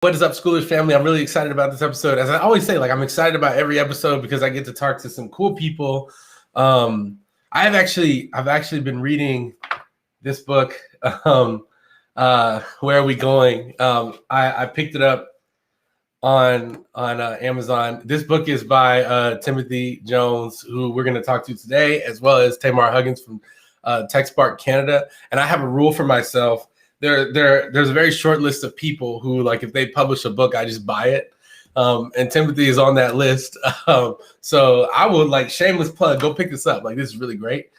What is up, Schoolish family? I'm really excited about this episode. As I always say, I'm excited about every episode because I get to talk to some cool people. I've actually been reading this book. Where Are We Going? I picked it up on Amazon. This book is by Timothy Jones, who we're going to talk to today, as well as Tamar Huggins from TechSpark Canada. And I have a rule for myself. There's a very short list of people who, if they publish a book, I just buy it. And Timothy is on that list. So I would shameless plug, go pick this up. This is really great.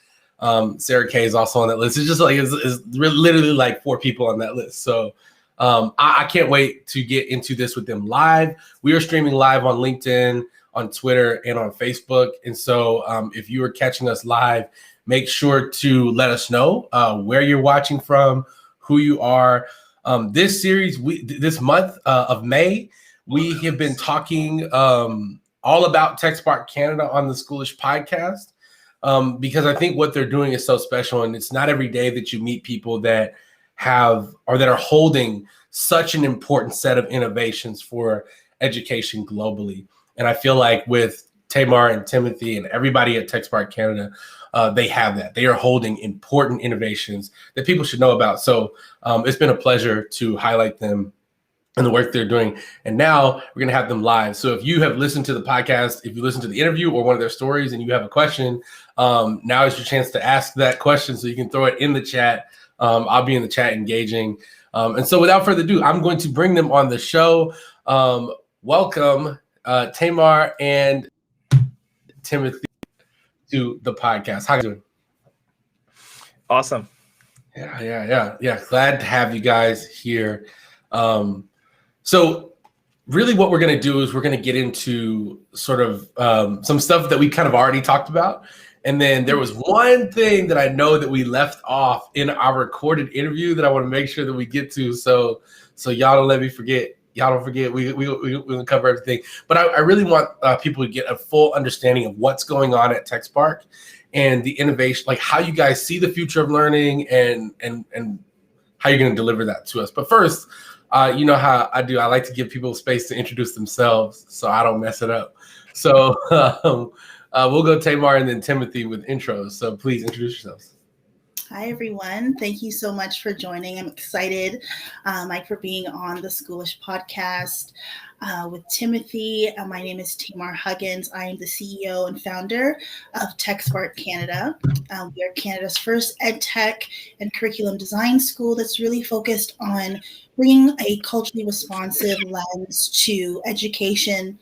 Sarah Kay is also on that list. It's just it's literally 4 people on that list. So I can't wait to get into this with them live. We are streaming live on LinkedIn, on Twitter, and on Facebook. And so if you are catching us live, make sure to let us know where you're watching from, who you are. This series, this month of May, we have been talking all about TechSpark Canada on the Schoolish Podcast because I think what they're doing is so special, and it's not every day that you meet people that have or that are holding such an important set of innovations for education globally. And I feel like with Tamar and Timothy and everybody at TechSpark Canada, they have that. They are holding important innovations that people should know about. So it's been a pleasure to highlight them and the work they're doing. And now we're going to have them live. So if you have listened to the podcast, if you listen to the interview or one of their stories and you have a question, now is your chance to ask that question so you can throw it in the chat. I'll be in the chat engaging. And so without further ado, I'm going to bring them on the show. Welcome, Tamar and Timothy, to the podcast. How are you doing? Awesome. Yeah. Glad to have you guys here. So really what we're going to do is we're going to get into sort of some stuff that we kind of already talked about. And then there was one thing that I know that we left off in our recorded interview that I want to make sure that we get to. So y'all don't let me forget. Y'all don't forget. We'll cover everything. But I really want people to get a full understanding of what's going on at TechSpark and the innovation, how you guys see the future of learning and how you're going to deliver that to us. But first, you know how I do. I like to give people space to introduce themselves so I don't mess it up. So we'll go Tamar and then Timothy with intros. So please introduce yourselves. Hi, everyone. Thank you so much for joining. I'm excited, Mike, for being on the Schoolish Podcast with Timothy. My name is Tamar Huggins. I am the CEO and founder of TechSpark Canada. We are Canada's first EdTech and curriculum design school that's really focused on bringing a culturally responsive lens to education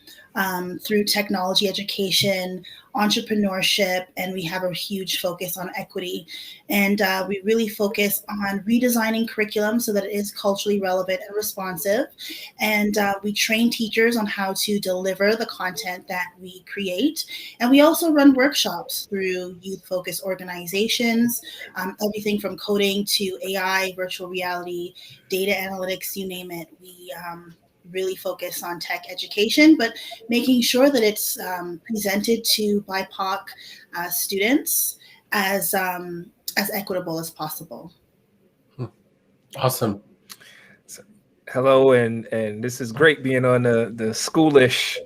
through technology education, entrepreneurship, and we have a huge focus on equity. And we really focus on redesigning curriculum so that it is culturally relevant and responsive. And we train teachers on how to deliver the content that we create. And we also run workshops through youth-focused organizations, everything from coding to AI, virtual reality, data analytics, you name it. We really focus on tech education, but making sure that it's presented to BIPOC students as equitable as possible. Awesome. So, hello, and this is great being on the Schoolish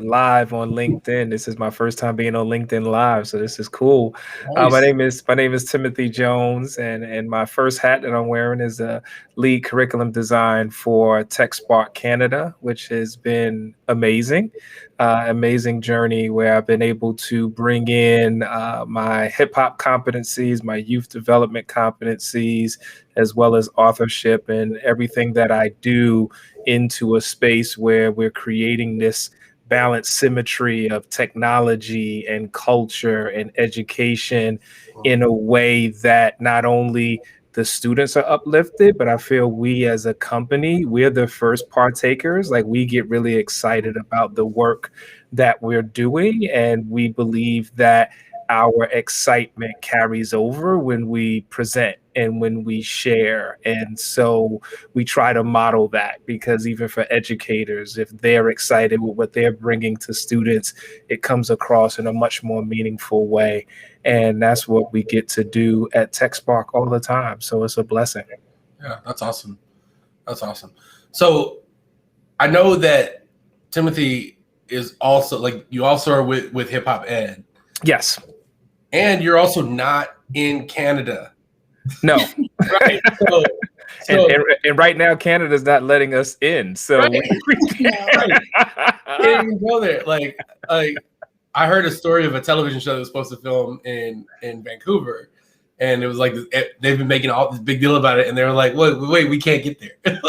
live on LinkedIn. This is my first time being on LinkedIn live, so this is cool. Nice. My name is Timothy Jones, and my first hat that I'm wearing is a lead curriculum design for TechSpark Canada, which has been amazing. Amazing journey where I've been able to bring in my hip hop competencies, my youth development competencies, as well as authorship and everything that I do into a space where we're creating this balanced symmetry of technology and culture and education in a way that not only the students are uplifted, but I feel we as a company, we're the first partakers. We get really excited about the work that we're doing, and we believe that our excitement carries over when we present and when we share. And so we try to model that, because even for educators, if they're excited with what they're bringing to students, it comes across in a much more meaningful way. And that's what we get to do at TechSpark all the time. So it's a blessing. Yeah, that's awesome. So I know that Timothy is also like, you also are with Hip Hop Ed. Yes. And you're also not in Canada. No. Right. And right now, Canada's not letting us in. So right. Can't even go there. Like I heard a story of a television show that was supposed to film in Vancouver, and it was like they've been making all this big deal about it, and they were like, "Wait, we can't get there."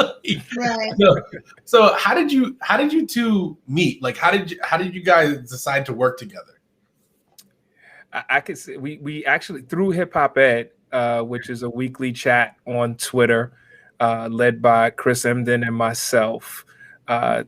Right. So how did you two meet? Like, how did you guys decide to work together? I could say we actually, through Hip Hop Ed, which is a weekly chat on Twitter, led by Chris Emden and myself.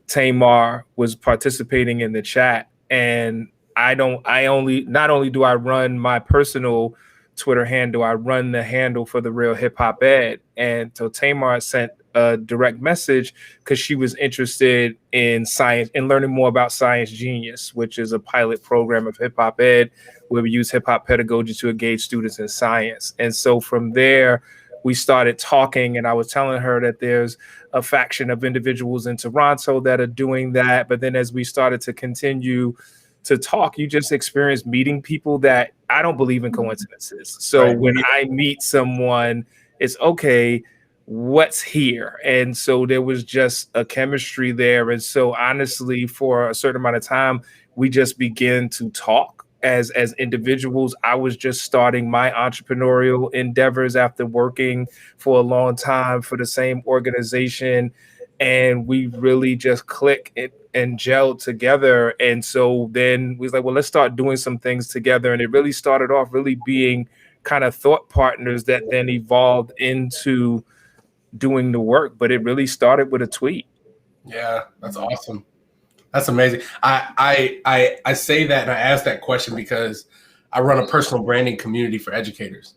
Tamar was participating in the chat, and not only do I run my personal Twitter handle, I run the handle for the Real Hip Hop Ed. And so Tamar sent a direct message because she was interested in science and learning more about Science Genius, which is a pilot program of Hip Hop Ed where we use hip hop pedagogy to engage students in science. And so from there, we started talking, and I was telling her that there's a faction of individuals in Toronto that are doing that. But then as we started to continue to talk, you just experience meeting people that I don't believe in coincidences. So right. When I meet someone, it's okay, what's here? And so there was just a chemistry there. And so honestly, for a certain amount of time, we just began to talk as individuals. I was just starting my entrepreneurial endeavors after working for a long time for the same organization. And we really just clicked and gelled together. And so then we was like, well, let's start doing some things together. And it really started off really being kind of thought partners that then evolved into doing the work. But it really started with a tweet. Yeah, that's awesome. That's amazing. I say that and I ask that question because I run a personal branding community for educators.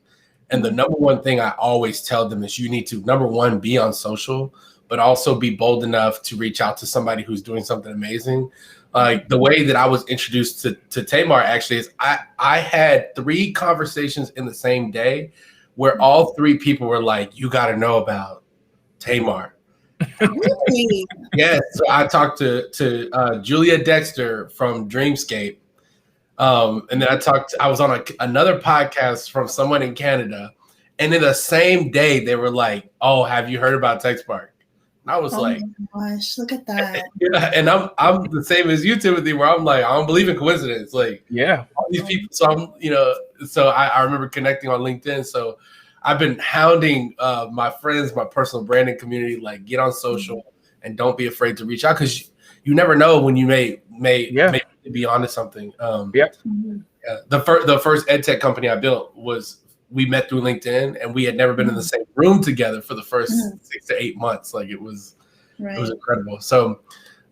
And the number one thing I always tell them is you need to, number one, be on social, but also be bold enough to reach out to somebody who's doing something amazing. Like the way that I was introduced to Tamar actually is I had 3 conversations in the same day where all 3 people were like, you got to know about Tamar. Really? Yes. So I talked to Julia Dexter from Dreamscape. And then I was on another podcast from someone in Canada. And in the same day, they were like, oh, have you heard about TechSpark? And I was like, my gosh, look at that. Yeah, and I'm the same as you, Timothy, where I'm like, I don't believe in coincidence. Like, yeah, all these people. So I remember connecting on LinkedIn. So I've been hounding my friends, my personal branding community, like get on social and don't be afraid to reach out because you never know when you may be onto something. The first ed tech company I built we met through LinkedIn, and we had never been in the same room together for the first 6 to 8 months. Like it was incredible. So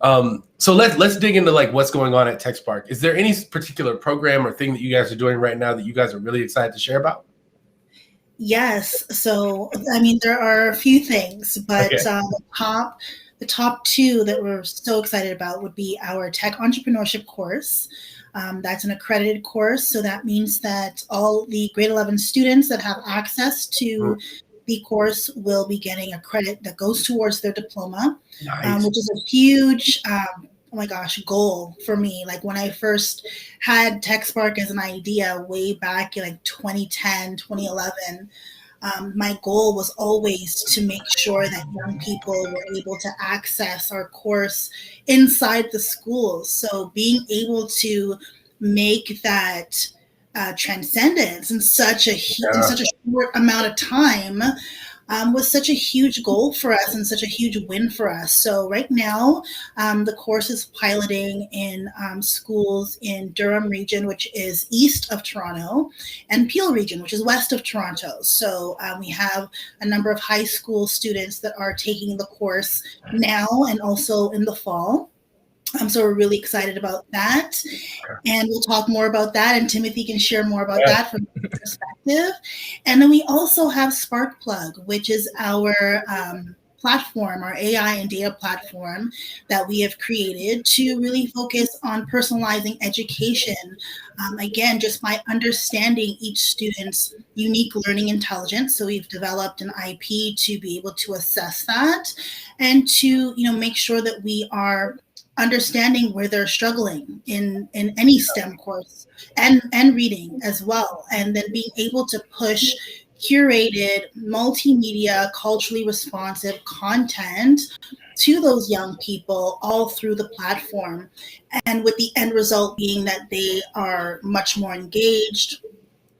let's dig into like what's going on at TechSpark. Is there any particular program or thing that you guys are doing right now that you guys are really excited to share about? Yes. So, I mean, there are a few things, but the top 2 that we're so excited about would be our tech entrepreneurship course. That's an accredited course. So that means that all the grade 11 students that have access to the course will be getting a credit that goes towards their diploma, which is a huge, goal for me. Like when I first had TechSpark as an idea way back in like 2010, 2011, my goal was always to make sure that young people were able to access our course inside the schools. So being able to make that transcendence in such a short amount of time was such a huge goal for us and such a huge win for us. So right now, the course is piloting in schools in Durham region, which is east of Toronto, and Peel region, which is west of Toronto. So we have a number of high school students that are taking the course now and also in the fall. So we're really excited about that. And we'll talk more about that. And Timothy can share more about that from his perspective. And then we also have Spark Plug, which is our platform, our AI and data platform that we have created to really focus on personalizing education. Again, just by understanding each student's unique learning intelligence. So we've developed an IP to be able to assess that and to, make sure that we are understanding where they're struggling in any STEM course and reading as well. And then being able to push curated multimedia, culturally responsive content to those young people all through the platform. And with the end result being that they are much more engaged,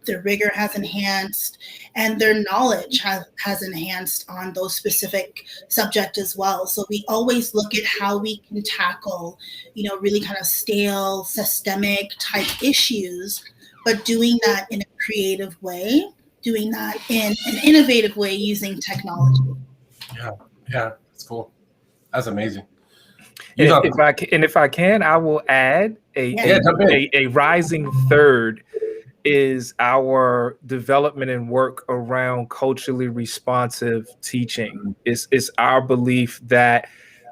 their rigor has enhanced, and their knowledge has enhanced on those specific subjects as well. So we always look at how we can tackle, really kind of stale, systemic type issues, but doing that in a creative way, doing that in an innovative way using technology. Yeah, that's cool. That's amazing. If I can, I will add a rising third is our development and work around culturally responsive teaching. It's our belief that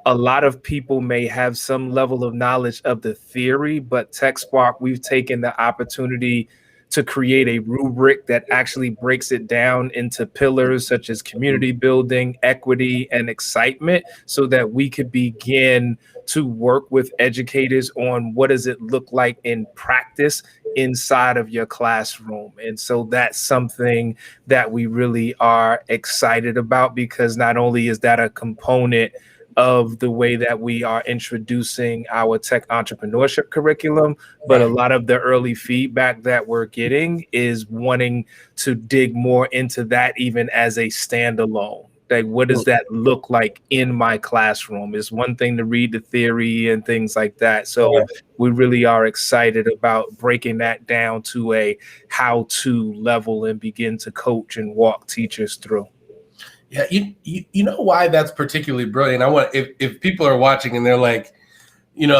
a lot of people may have some level of knowledge of the theory, but TechSpark, we've taken the opportunity to create a rubric that actually breaks it down into pillars such as community building, equity, and excitement, so that we could begin to work with educators on what does it look like in practice inside of your classroom. And so that's something that we really are excited about, because not only is that a component of the way that we are introducing our tech entrepreneurship curriculum, but a lot of the early feedback that we're getting is wanting to dig more into that even as a standalone. Like, what does that look like in my classroom? It's one thing to read the theory and things like that. So we really are excited about breaking that down to a how-to level and begin to coach and walk teachers through. Yeah, you know why that's particularly brilliant. I want if people are watching and they're like, in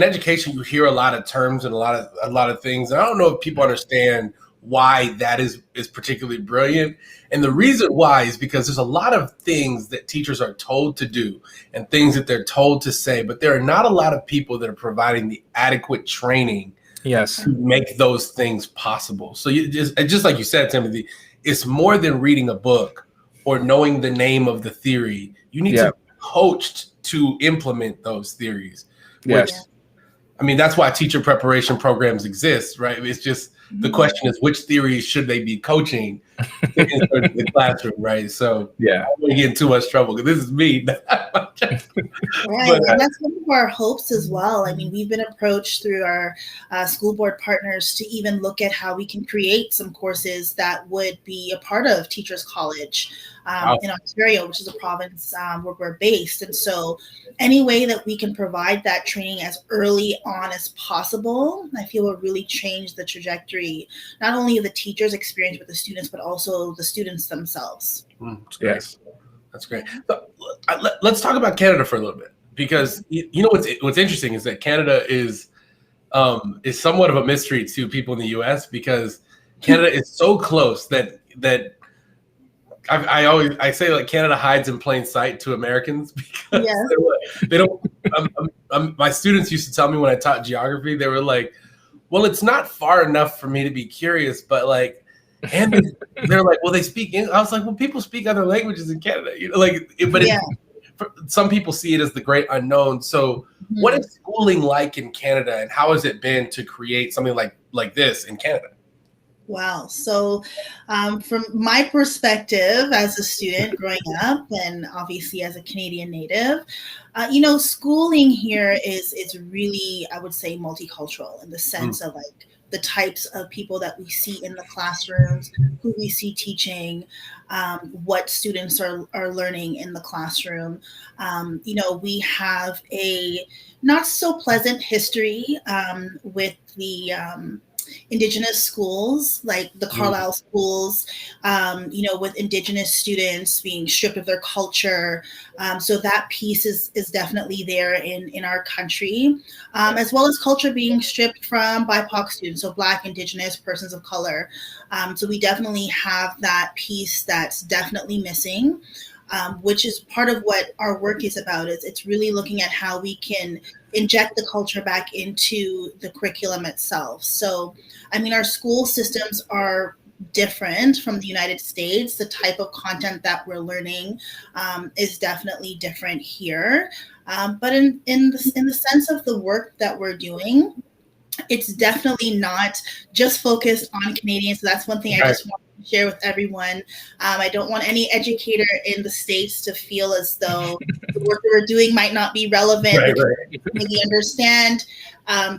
education you hear a lot of terms and a lot of things. And I don't know if people understand why that is particularly brilliant. And the reason why is because there's a lot of things that teachers are told to do and things that they're told to say, but there are not a lot of people that are providing the adequate training to make those things possible. So just like you said, Timothy, it's more than reading a book or knowing the name of the theory. You need to be coached to implement those theories. Yes. Which, I mean, that's why teacher preparation programs exist, right? It's just the question is, which theories should they be coaching in the classroom, right? So I don't want to get in too much trouble because this is me. Right, and that's one of our hopes as well. I mean, we've been approached through our school board partners to even look at how we can create some courses that would be a part of Teachers College in Ontario, which is a province where we're based. And so any way that we can provide that training as early on as possible, I feel will really change the trajectory, not only of the teachers' experience with the students, but also the students themselves. Yes. That's great. So, let's talk about Canada for a little bit, because you know what's interesting is that Canada is somewhat of a mystery to people in the U.S. because Canada is so close that I say like Canada hides in plain sight to Americans because they don't. My students used to tell me when I taught geography, they were like, "Well, it's not far enough for me to be curious, but like." And they're like, well, they speak English. I was like, well, people speak other languages in Canada, some people see it as the great unknown. So what is schooling like in Canada, and how has it been to create something like this in Canada? Wow. So from my perspective as a student growing up, and obviously as a Canadian native, schooling here is really, I would say, multicultural in the sense of like the types of people that we see in the classrooms, who we see teaching, what students are learning in the classroom. We have a not so pleasant history with the Indigenous schools, like the Carlisle schools, with Indigenous students being stripped of their culture. So that piece is definitely there in our country, as well as culture being stripped from BIPOC students, so Black, Indigenous, persons of color. So we definitely have that piece that's definitely missing. which is part of what our work is about. It's really looking at how we can inject the culture back into the curriculum itself. So, I mean, our school systems are different from the United States. The type of content that we're learning is definitely different here. But in the sense of the work that we're doing, it's definitely not just focused on Canadians. So that's one thing I just want to share with everyone. I don't want any educator in the States to feel as though the work that we're doing might not be relevant. Maybe understand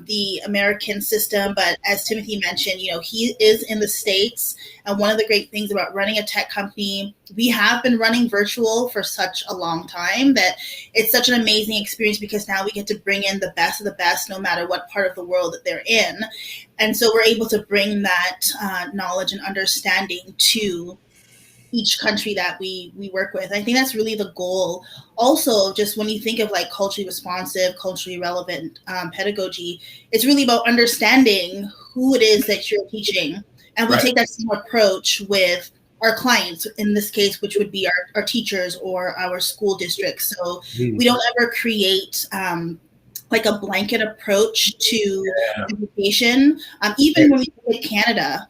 the American system, but as Timothy mentioned, he is in the States, and one of the great things about running a tech company, we have been running virtual for such a long time that it's such an amazing experience, because now we get to bring in the best of the best, no matter what part of the world that they're in, and so we're able to bring that knowledge and understanding to each country that we work with. I think that's really the goal. Also, just when you think of like culturally responsive, culturally relevant pedagogy, it's really about understanding who it is that you're teaching. And we take that same approach with our clients, in this case, which would be our teachers or our school districts. So we don't ever create like a blanket approach to education. Even when we look at Canada,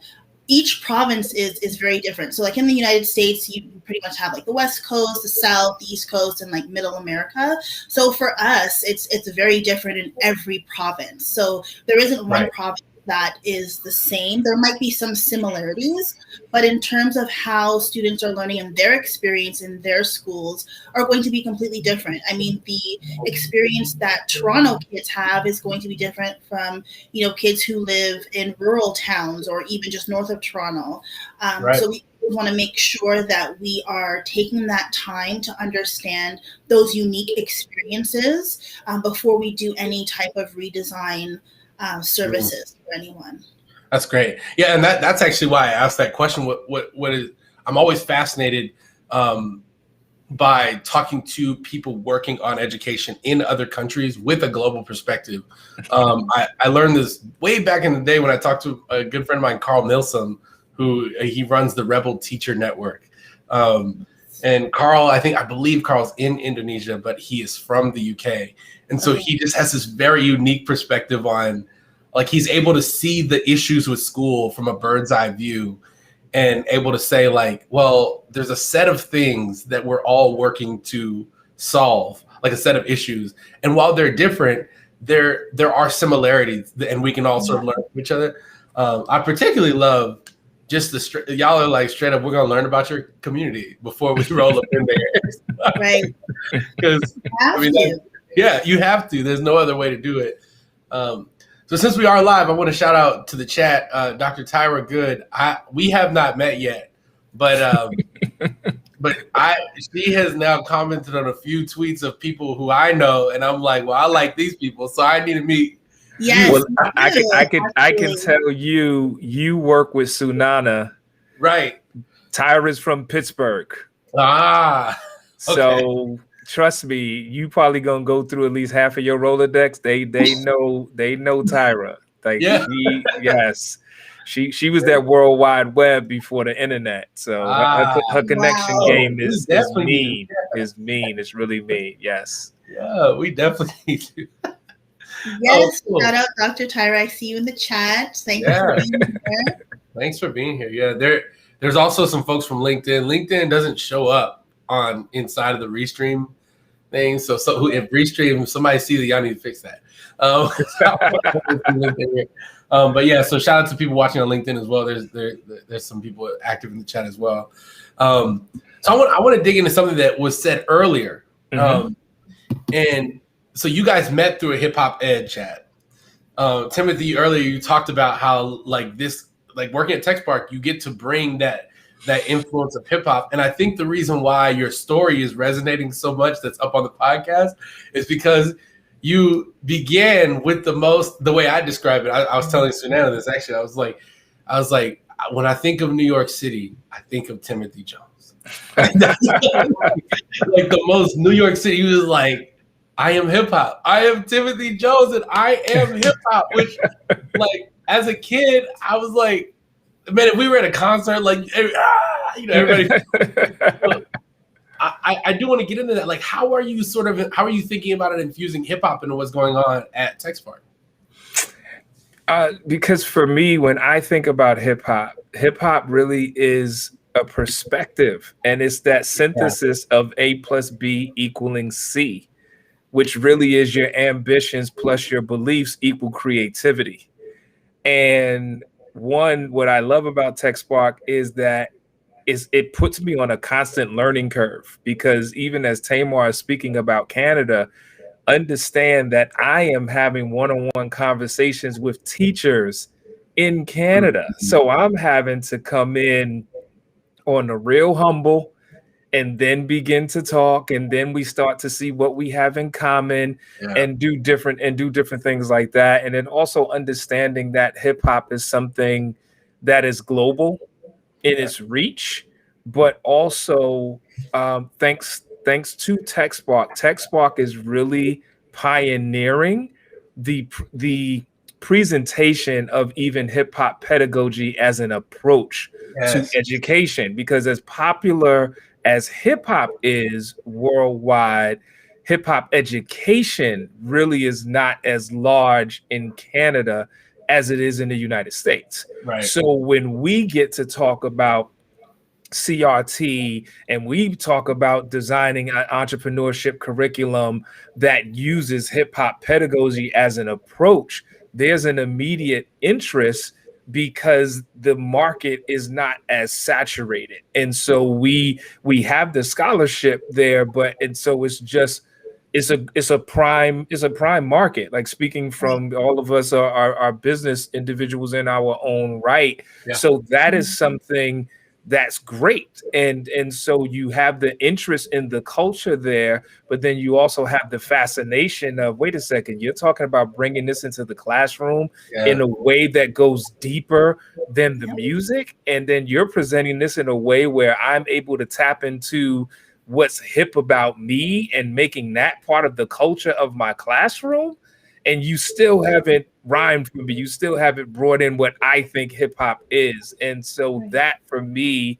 each province is very different. So like in the United States, you pretty much have like the West Coast, the South, the East Coast, and like Middle America. So for us, it's very different in every province. So there isn't one province that is the same. There might be some similarities, but in terms of how students are learning and their experience in their schools are going to be completely different. I mean, the experience that Toronto kids have is going to be different from, kids who live in rural towns or even just north of Toronto. So we want to make sure that we are taking that time to understand those unique experiences before we do any type of redesign services for anyone. That's great. Yeah, and that's actually why I asked that question. What is? I'm always fascinated by talking to people working on education in other countries with a global perspective. I learned this way back in the day when I talked to a good friend of mine, Carl Milsom, who he runs the Rebel Teacher Network. And Carl, I believe Carl's in Indonesia, but he is from the UK. And so he just has this very unique perspective on, like, he's able to see the issues with school from a bird's eye view and able to say, like, well, there's a set of things that we're all working to solve, like a set of issues. And while they're different, there are similarities, and we can all sort of learn from each other. I particularly love just y'all are like straight up, we're going to learn about your community before we roll up in there. Right. Because, you have to. There's no other way to do it. So since we are live, I want to shout out to the chat, Dr. Tyra Good. We have not met yet, but she has now commented on a few tweets of people who I know, and I'm like, well, I like these people, so I need to meet. Yes, well, I can tell you work with Sunana, right? Tyra's from Pittsburgh. Okay. So trust me, you probably gonna go through at least half of your Rolodex. They know Tyra. Like she was that World Wide Web before the internet. So her connection game is mean. Is mean. It's really mean. Yes. Yeah, we definitely do. Yes, cool. Shout out Dr. Tyra. I see you in the chat. Thank you for being here. Thanks for being here. Yeah, there's also some folks from LinkedIn. LinkedIn doesn't show up on inside of the Restream thing. So if Restream, somebody sees it, y'all need to fix that. But yeah, so shout out to people watching on LinkedIn as well. There's some people active in the chat as well. So I want to dig into something that was said earlier. And so you guys met through a hip hop ed chat. Timothy, earlier you talked about how like working at TechSpark, you get to bring that influence of hip hop. And I think the reason why your story is resonating so much that's up on the podcast is because you began with the way I describe it. I was telling Sunana this actually. I was like, when I think of New York City, I think of Timothy Jones. Like the most New York City. He was like, I am hip hop. I am Timothy Jones, and I am hip hop. Which, like, as a kid, I was like, man, if we were at a concert, like, everybody. I do want to get into that. Like, how are you thinking about it, infusing hip hop into what's going on at TechSpark? Because for me, when I think about hip hop really is a perspective, and it's that synthesis of A plus B equaling C, which really is your ambitions plus your beliefs equal creativity. And what I love about TechSpark is that it puts me on a constant learning curve, because even as Tamar is speaking about Canada, understand that I am having one-on-one conversations with teachers in Canada. So I'm having to come in on the real humble and then begin to talk, and then we start to see what we have in common and do different things like that. And then also understanding that hip hop is something that is global in its reach, but also thanks to TechSpark is really pioneering the presentation of even hip hop pedagogy as an approach to education, because as popular as hip hop is worldwide, hip hop education really is not as large in Canada as it is in the United States. Right. So when we get to talk about CRT and we talk about designing an entrepreneurship curriculum that uses hip hop pedagogy as an approach, there's an immediate interest because the market is not as saturated. And so we have the scholarship there, so it's a prime market. Like, speaking from all of us are business individuals in our own right. Yeah. So that is something that's great. And so you have the interest in the culture there, but then you also have the fascination of, wait a second, you're talking about bringing this into the classroom in a way that goes deeper than the music. And then you're presenting this in a way where I'm able to tap into what's hip about me and making that part of the culture of my classroom. And you still haven't rhymed for me. You still haven't brought in what I think hip hop is. And so that for me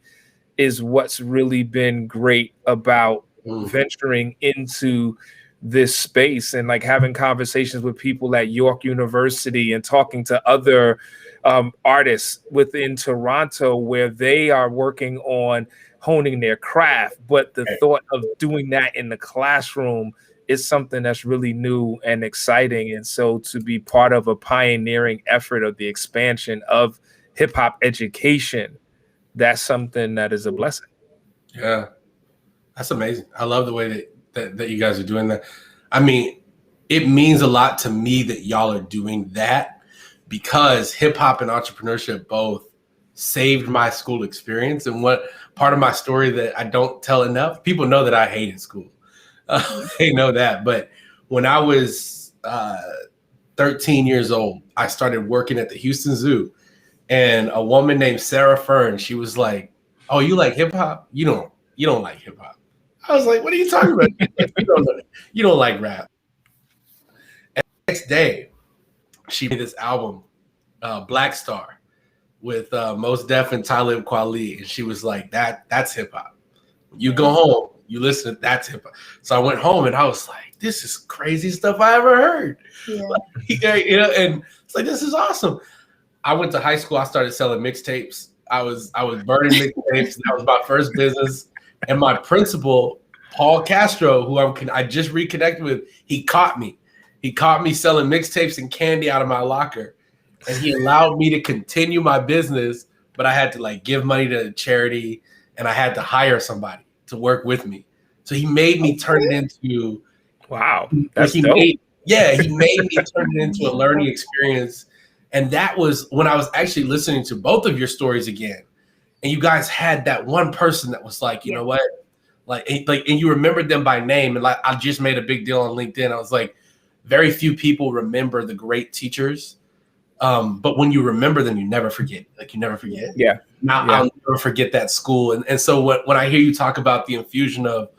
is what's really been great about venturing into this space, and like having conversations with people at York University and talking to other artists within Toronto where they are working on honing their craft. But the thought of doing that in the classroom is something that's really new and exciting. And so to be part of a pioneering effort of the expansion of hip hop education, that's something that is a blessing. Yeah, that's amazing. I love the way that you guys are doing that. I mean, it means a lot to me that y'all are doing that, because hip hop and entrepreneurship both saved my school experience. And what part of my story that I don't tell enough, people know that I hated school. They know that. But when I was 13 years old, I started working at the Houston Zoo, and a woman named Sarah Fern, she was like, "Oh, you like hip hop? You don't like hip hop." I was like, "What are you talking about? You don't like rap." And the next day, she made this album, Black Star, with Mos Def and Talib Kweli, and she was like, "That's hip hop. You go home, you listen, that's hip hop." So I went home and I was like, "This is crazy stuff I ever heard." And it's like, this is awesome. I went to high school. I started selling mixtapes. I was burning mixtapes. That was my first business. And my principal, Paul Castro, who I just reconnected with, he caught me. He caught me selling mixtapes and candy out of my locker, and he allowed me to continue my business. But I had to like give money to charity, and I had to hire somebody to work with me. So he made me turn it into that's dope. He made me turn it into a learning experience. And that was when I was actually listening to both of your stories again. And you guys had that one person that was like, you know what? And you remembered them by name. And like, I just made a big deal on LinkedIn. I was like, very few people remember the great teachers. But when you remember them, you never forget. Like, you never forget. Yeah. I'll never forget that school. And so when I hear you talk about the infusion of,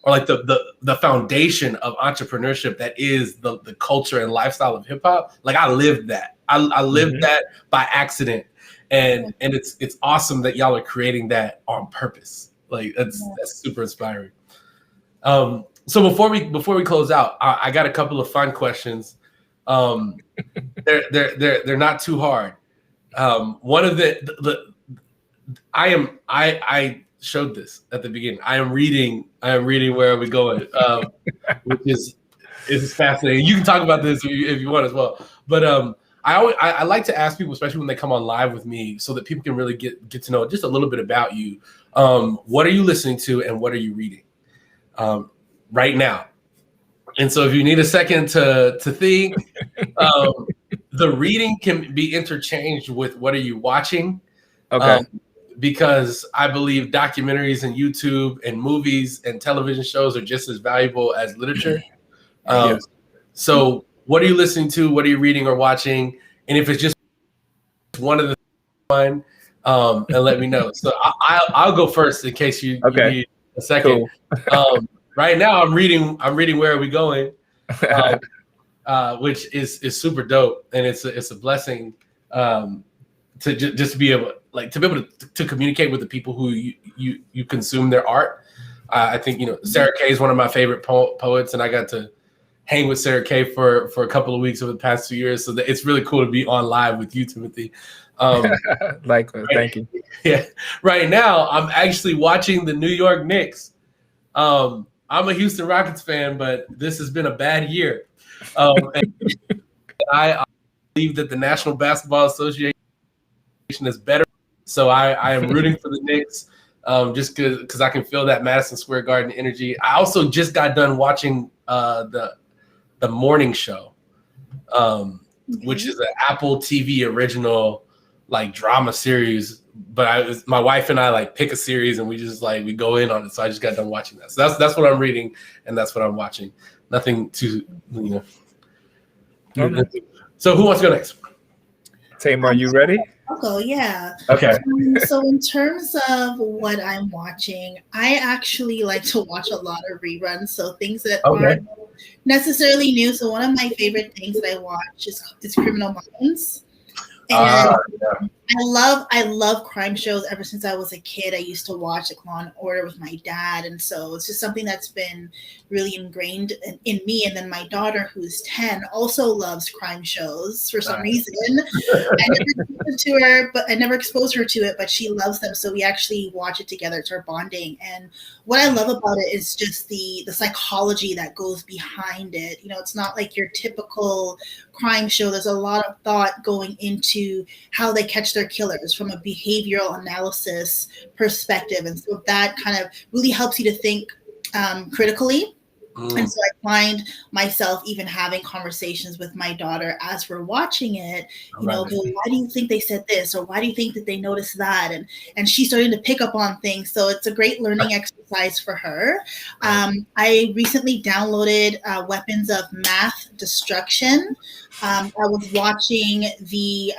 or like the foundation of entrepreneurship that is the culture and lifestyle of hip hop, like I lived that. I lived that by accident. And it's awesome that y'all are creating that on purpose. Like that's super inspiring. So before we close out, I got a couple of fun questions. They're not too hard. One of I showed this at the beginning. I am reading Where Are We Going, which is fascinating. You can talk about this if you want as well. But I like to ask people, especially when they come on live with me, so that people can really get to know just a little bit about you. What are you listening to and what are you reading right now? And so if you need a second to think, the reading can be interchanged with what are you watching? Okay. Because I believe documentaries and YouTube and movies and television shows are just as valuable as literature. Yes. So what are you listening to? What are you reading or watching? And if it's just one of the one, and let me know. So I'll go first in case you need a second. Cool. Right now I'm reading Where Are We Going? Which is super dope, and it's a blessing to just be able to communicate with the people who you consume their art. I think Sarah Kay is one of my favorite poets, and I got to hang with Sarah Kay for a couple of weeks over the past 2 years, so it's really cool to be on live with you, Timothy. Likewise, thank you. Yeah, right now I'm actually watching the New York Knicks. I'm a Houston Rockets fan, but this has been a bad year. And I believe that the National Basketball Association is better. So I am rooting for the Knicks just because I can feel that Madison Square Garden energy. I also just got done watching the Morning Show, which is an Apple TV original drama series. But my wife and I pick a series and we just we go in on it. So I just got done watching that. So that's what I'm reading and that's what I'm watching. Nothing too So who wants to go next? Tamar, are you ready? I'll go, yeah. Okay. So in terms of what I'm watching, I actually like to watch a lot of reruns. So things that aren't necessarily new. So one of my favorite things that I watch is Criminal Minds. And I love crime shows. Ever since I was a kid, I used to watch Law and Order with my dad, and so it's just something that's been really ingrained in me. And then my daughter, who's 10, also loves crime shows for some reason. I never exposed her to it, but she loves them. So we actually watch it together. It's our bonding. And what I love about it is just the psychology that goes behind it. It's not like your typical crime show. There's a lot of thought going into how they catch their killers from a behavioral analysis perspective. And so that kind of really helps you to think critically. And so I find myself even having conversations with my daughter as we're watching it, why do you think they said this? Or why do you think that they noticed that? And she's starting to pick up on things. So it's a great learning exercise for her. I recently downloaded Weapons of Math Destruction. I was watching the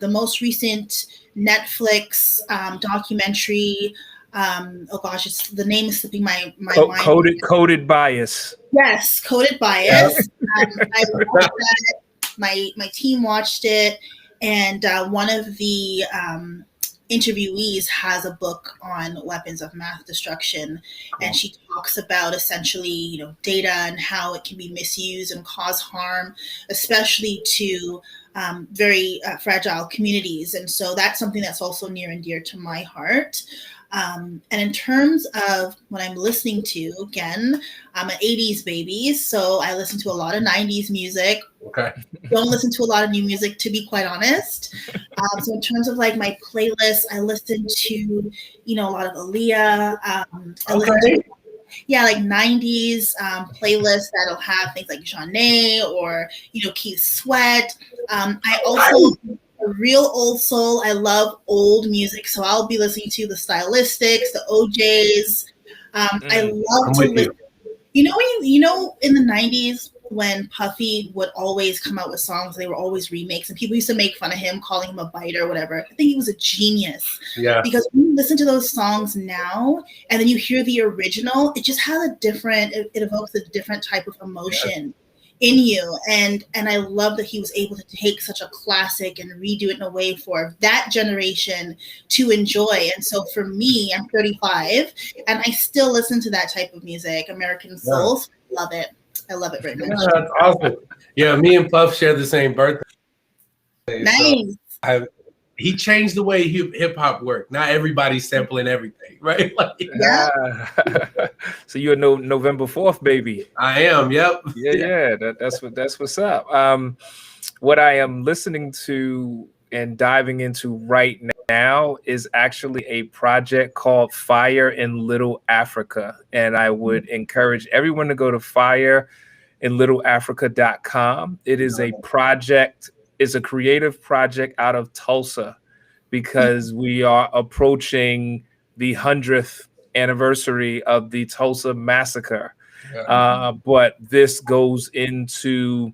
most recent Netflix documentary. The name is slipping my mind. Coded Bias. Yes, Coded Bias. I watched that. My team watched it, and one of the interviewees has a book on weapons of mass destruction, and she talks about essentially, data and how it can be misused and cause harm, especially to very fragile communities. And so that's something that's also near and dear to my heart. And in terms of what I'm listening to, again, I'm an 80s baby, so I listen to a lot of 90s music. Okay. Don't listen to a lot of new music, to be quite honest. So in terms of my playlist, I listen to, a lot of Aaliyah. I listen to 90s playlists that'll have things like Jeanne or, Keith Sweat. I also... a real old soul. I love old music, so I'll be listening to the Stylistics, the OJs. I love to listen. In the 90s when Puffy would always come out with songs, they were always remakes, and people used to make fun of him, calling him a biter or whatever. I think he was a genius. Yeah. Because when you listen to those songs now, and then you hear the original, it just has it evokes a different type of emotion. in you. And I love that he was able to take such a classic and redo it in a way for that generation to enjoy. And so for me, I'm 35 and I still listen to that type of music, American Soul. Yeah. Love it. I love it very much. Yeah, that's awesome. Yeah, me and Puff share the same birthday. Nice. So he changed the way hip hop worked. Not everybody's sampling everything, right? Like, yeah. So you're November 4th, baby. I am. Yep. Yeah. That's what's up. What I am listening to and diving into right now is actually a project called Fire in Little Africa, and I would encourage everyone to go to fireinlittleafrica.com. It is a project. It's a creative project out of Tulsa, because we are approaching the 100th anniversary of the Tulsa massacre. Yeah. But this goes into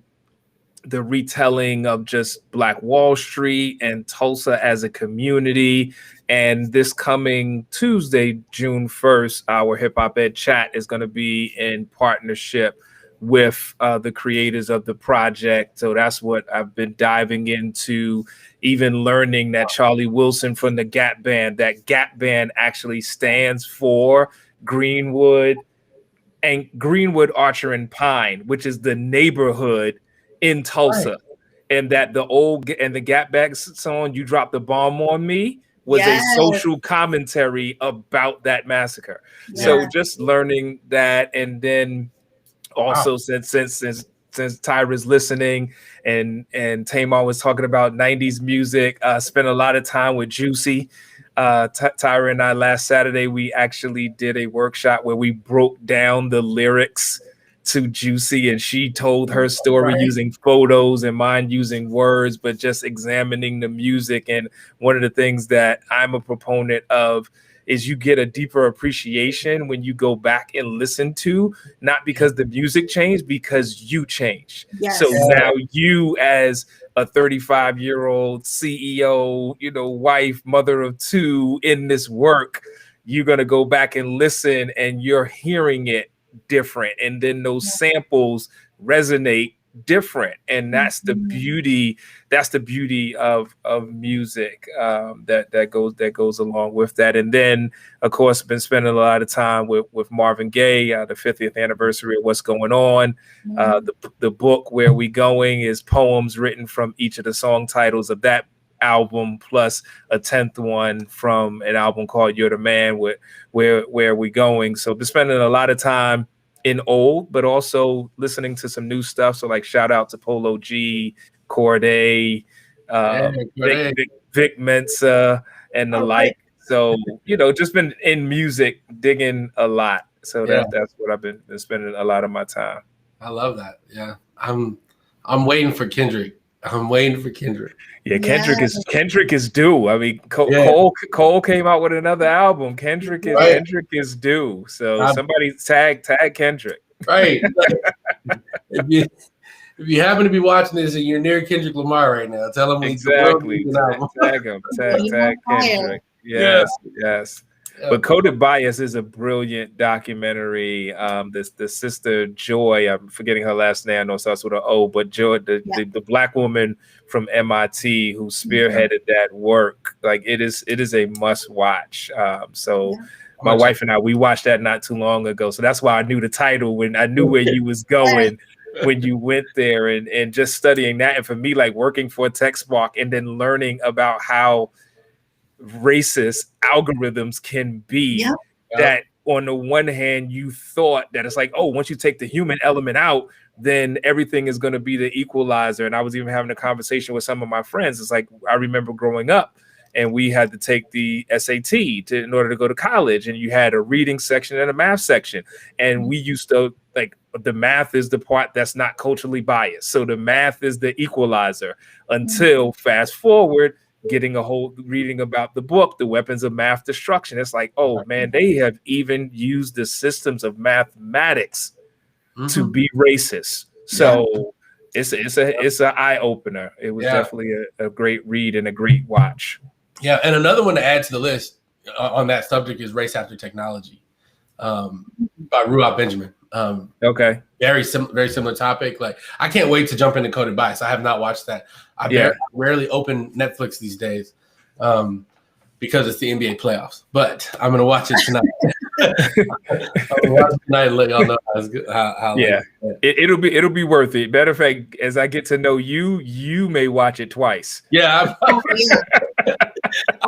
the retelling of just Black Wall Street and Tulsa as a community. And this coming Tuesday, June 1st, our Hip Hop Ed chat is going to be in partnership with the creators of the project. So that's what I've been diving into, even learning that Charlie Wilson from the Gap Band, that Gap Band actually stands for Greenwood Archer and Pine, which is the neighborhood in Tulsa. Right. And that the Gap Band song, You Dropped the Bomb on Me, was a social commentary about that massacre. Yeah. So just learning that, and then also since Tyra's listening and Tamar was talking about 90s music, spent a lot of time with Juicy. Tyra and I last Saturday, we actually did a workshop where we broke down the lyrics to Juicy, and she told her story using photos and mine using words, but just examining the music. And one of the things that I'm a proponent of is you get a deeper appreciation when you go back and listen to, not because the music changed, because you changed. Yes. So now you, as a 35-year-old CEO, wife, mother of two in this work, you're going to go back and listen, and you're hearing it different. And then those samples resonate different. And that's the beauty. That's the beauty of music that goes along with that. And then, of course, been spending a lot of time with Marvin Gaye, the 50th anniversary of What's Going On. The book Where We Going is poems written from each of the song titles of that album, plus a 10th one from an album called You're the Man, with Where We Going. So been spending a lot of time in old, but also listening to some new stuff. So like shout out to Polo G, Corday, Vic Mensa, and the like. So, just been in music, digging a lot. So that's what I've been spending a lot of my time. I love that. Yeah. I'm waiting for Kendrick. Yeah, Kendrick is due. I mean, Cole came out with another album. Kendrick is due. So somebody tag Kendrick. Right. If you happen to be watching this and you're near Kendrick Lamar right now, tell him exactly. Tag him. Tag Kendrick. Yes. Yeah. But Coded Bias is a brilliant documentary. The sister Joy, I'm forgetting her last name, I know it starts with an O, but Joy, the Black woman from MIT who spearheaded that work, like it is a must watch. My wife and I, we watched that not too long ago. So that's why I knew the title, when I knew where you was going when you went there, and just studying that. And for me, like working for TechSpark and then learning about how racist algorithms can be, that on the one hand you thought that it's like, oh, once you take the human element out, then everything is going to be the equalizer. And I was even having a conversation with some of my friends. It's like, I remember growing up and we had to take the SAT in order to go to college, and you had a reading section and a math section, and we used to, like, the math is the part that's not culturally biased, so the math is the equalizer, until fast forward, getting a whole reading about the book, The Weapons of Math Destruction. It's like, oh man, they have even used the systems of mathematics to be racist. So it's an eye opener. It was definitely a great read and a great watch. Yeah, and another one to add to the list on that subject is Race After Technology, by Ruab Benjamin. Okay. Very similar topic. Like, I can't wait to jump into Coded Bias. I have not watched that. I rarely open Netflix these days because it's the NBA playoffs. But I'm gonna watch it tonight. I'm gonna watch it tonight and let y'all know how yeah. It'll be worth it. Matter of fact, as I get to know you, you may watch it twice. Yeah. I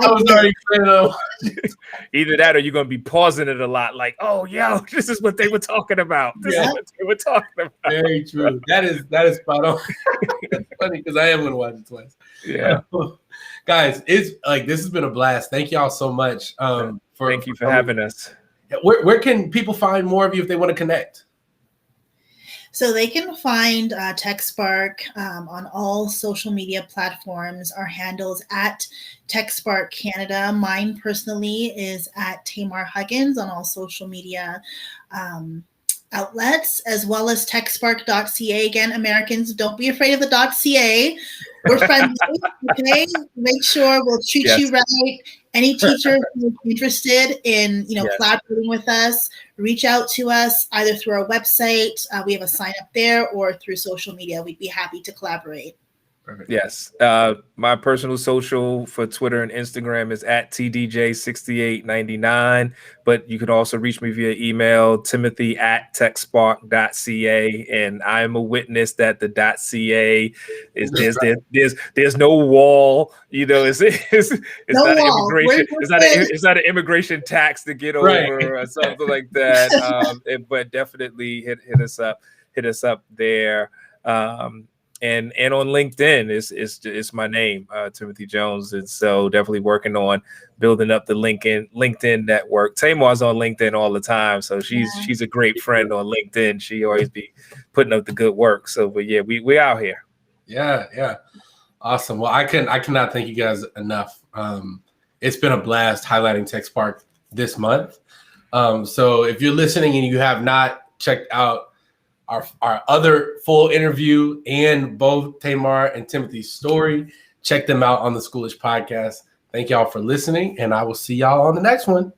was already planning. Either that, or you're gonna be pausing it a lot. Like, oh, yo, this is what they were talking about. This is what they were talking about. Very true. That is spot on. That's funny because I am gonna watch it twice. Yeah, guys, it's like this has been a blast. Thank y'all so much. Thank you for having us. Where can people find more of you if they want to connect? So they can find TechSpark on all social media platforms. Our handles at TechSpark Canada. Mine personally is at Tamar Huggins on all social media outlets, as well as techspark.ca. Again, Americans, don't be afraid of the .ca. We're friendly, okay? Make sure we'll treat you right. Any teacher who's interested in, collaborating with us, reach out to us either through our website. We have a sign up there, or through social media. We'd be happy to collaborate. Perfect. Yes. My personal social for Twitter and Instagram is at TDJ6899. But you can also reach me via email, timothy@techspark.ca. And I am a witness that the .ca is there's no wall. It's no not wall. Immigration. It's not an immigration tax to get over or something like that. But definitely hit us up. Hit us up there. And on LinkedIn is my name, Timothy Jones. And so definitely working on building up the LinkedIn network. Tamar's on LinkedIn all the time. So she's a great friend on LinkedIn. She always be putting up the good work. So, but yeah, we out here. Yeah. Awesome. Well, I cannot thank you guys enough. It's been a blast highlighting TechSpark this month. So if you're listening and you have not checked out our other full interview and both Tamar and Timothy's story, check them out on the Schoolish Podcast. Thank y'all for listening, and I will see y'all on the next one.